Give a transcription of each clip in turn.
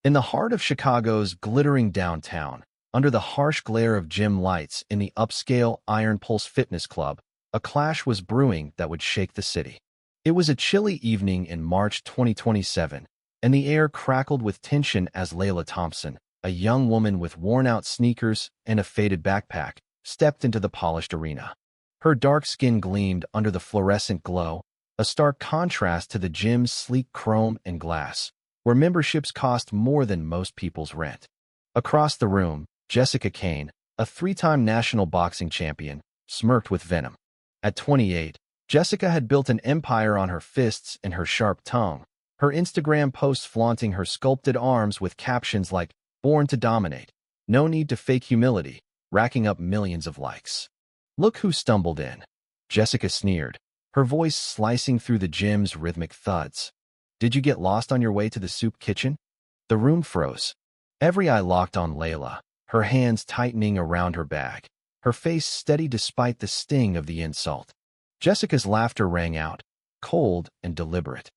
In the heart of Chicago's glittering downtown, under the harsh glare of gym lights in the upscale Iron Pulse Fitness Club, a clash was brewing that would shake the city. It was a chilly evening in March 2027, and the air crackled with tension as Leila Thompson, a young woman with worn-out sneakers and a faded backpack, stepped into the polished arena. Her dark skin gleamed under the fluorescent glow, a stark contrast to the gym's sleek chrome and glass, where memberships cost more than most people's rent. Across the room, Jessica Kane, a three-time national boxing champion, smirked with venom. At 28, Jessica had built an empire on her fists and her sharp tongue, her Instagram posts flaunting her sculpted arms with captions like, "Born to dominate. No need to fake humility," racking up millions of likes. "Look who stumbled in," Jessica sneered, her voice slicing through the gym's rhythmic thuds. "Did you get lost on your way to the soup kitchen?" The room froze. Every eye locked on Leila, her hands tightening around her bag, her face steady despite the sting of the insult. Jessica's laughter rang out, cold and deliberate.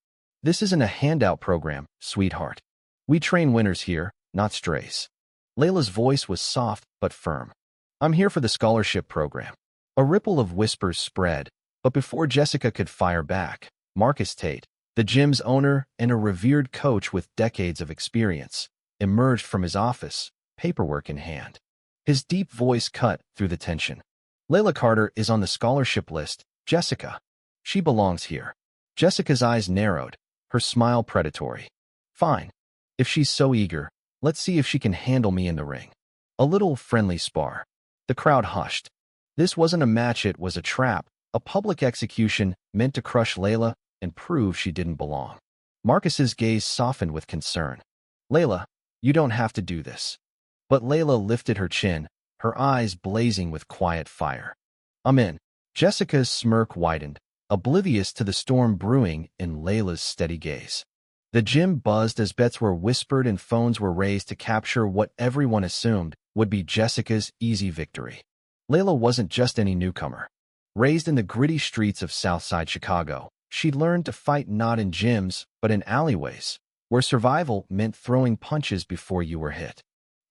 "This isn't a handout program, sweetheart. We train winners here, not strays." Leila's voice was soft but firm. "I'm here for the scholarship program." A ripple of whispers spread, but before Jessica could fire back, Marcus Tate, the gym's owner and a revered coach with decades of experience, emerged from his office, paperwork in hand. His deep voice cut through the tension. "Leila Carter is on the scholarship list, Jessica. She belongs here." Jessica's eyes narrowed, her smile predatory. "Fine. If she's so eager, let's see if she can handle me in the ring." A little friendly spar. The crowd hushed. This wasn't a match, it was a trap, a public execution meant to crush Leila and prove she didn't belong. Marcus's gaze softened with concern. "Leila, you don't have to do this." But Leila lifted her chin, her eyes blazing with quiet fire. "I'm in." Jessica's smirk widened, oblivious to the storm brewing in Leila's steady gaze. The gym buzzed as bets were whispered and phones were raised to capture what everyone assumed would be Jessica's easy victory. Leila wasn't just any newcomer. Raised in the gritty streets of Southside Chicago, she'd learned to fight not in gyms, but in alleyways, where survival meant throwing punches before you were hit.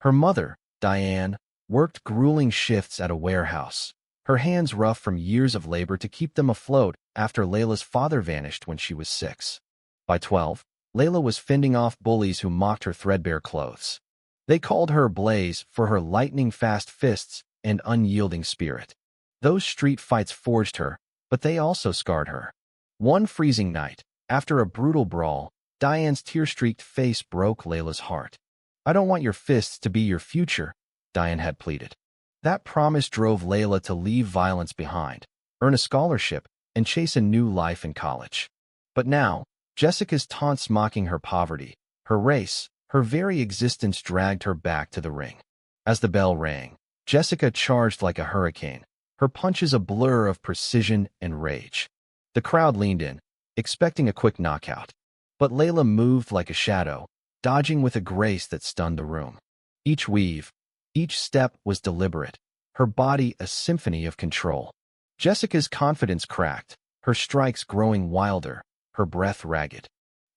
Her mother, Diane, worked grueling shifts at a warehouse, her hands rough from years of labor to keep them afloat after Leila's father vanished when she was 6. By 12, Leila was fending off bullies who mocked her threadbare clothes. They called her Blaze for her lightning-fast fists and unyielding spirit. Those street fights forged her, but they also scarred her. One freezing night, after a brutal brawl, Diane's tear-streaked face broke Leila's heart. "I don't want your fists to be your future," Diane had pleaded. That promise drove Leila to leave violence behind, earn a scholarship, and chase a new life in college. But now, Jessica's taunts mocking her poverty, her race, her very existence dragged her back to the ring. As the bell rang, Jessica charged like a hurricane, her punches a blur of precision and rage. The crowd leaned in, expecting a quick knockout. But Leila moved like a shadow, dodging with a grace that stunned the room. Each weave, each step was deliberate, her body a symphony of control. Jessica's confidence cracked, her strikes growing wilder, her breath ragged.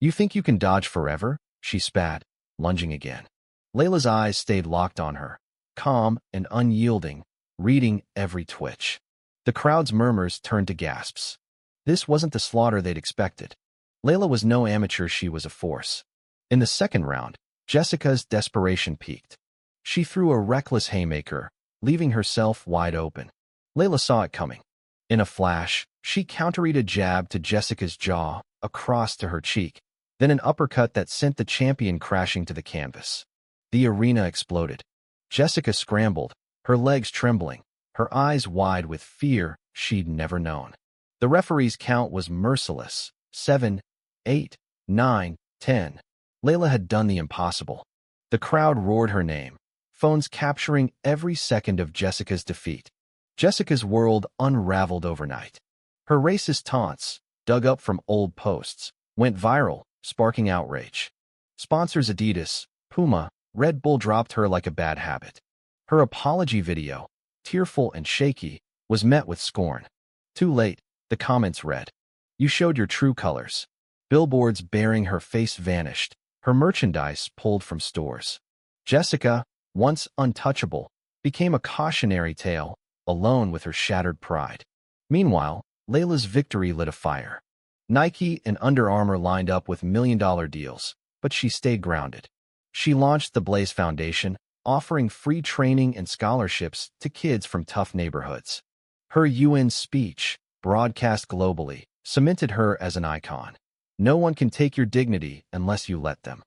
"You think you can dodge forever?" she spat, lunging again. Leila's eyes stayed locked on her, calm and unyielding, reading every twitch. The crowd's murmurs turned to gasps. This wasn't the slaughter they'd expected. Leila was no amateur, she was a force. In the second round, Jessica's desperation peaked. She threw a reckless haymaker, leaving herself wide open. Leila saw it coming. In a flash, she countered a jab to Jessica's jaw, across to her cheek, then an uppercut that sent the champion crashing to the canvas. The arena exploded. Jessica scrambled, her legs trembling, her eyes wide with fear she'd never known. The referee's count was merciless. 7, 8, 9, 10. Leila had done the impossible. The crowd roared her name, phones capturing every second of Jessica's defeat. Jessica's world unraveled overnight. Her racist taunts, dug up from old posts, went viral, sparking outrage. Sponsors Adidas, Puma, Red Bull dropped her like a bad habit. Her apology video, tearful and shaky, was met with scorn. Too late, the comments read. "You showed your true colors." Billboards bearing her face vanished, her merchandise pulled from stores. Jessica, once untouchable, became a cautionary tale, alone with her shattered pride. Meanwhile, Leila's victory lit a fire. Nike and Under Armour lined up with million-dollar deals, but she stayed grounded. She launched the Blaze Foundation, offering free training and scholarships to kids from tough neighborhoods. Her UN speech, broadcast globally, cemented her as an icon. No one can take your dignity unless you let them.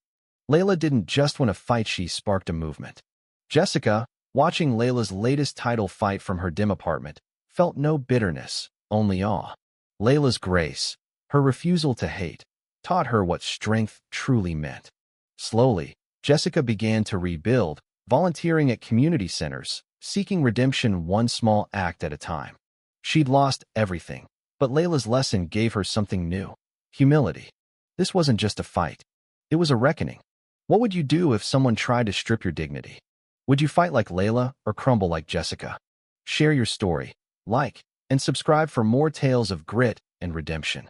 Leila didn't just win a fight, she sparked a movement. Jessica, watching Leila's latest title fight from her dim apartment, felt no bitterness, only awe. Leila's grace, her refusal to hate, taught her what strength truly meant. Slowly, Jessica began to rebuild, volunteering at community centers, seeking redemption one small act at a time. She'd lost everything, but Leila's lesson gave her something new: humility. This wasn't just a fight. It was a reckoning. What would you do if someone tried to strip your dignity? Would you fight like Leila or crumble like Jessica? Share your story, like, and subscribe for more tales of grit and redemption.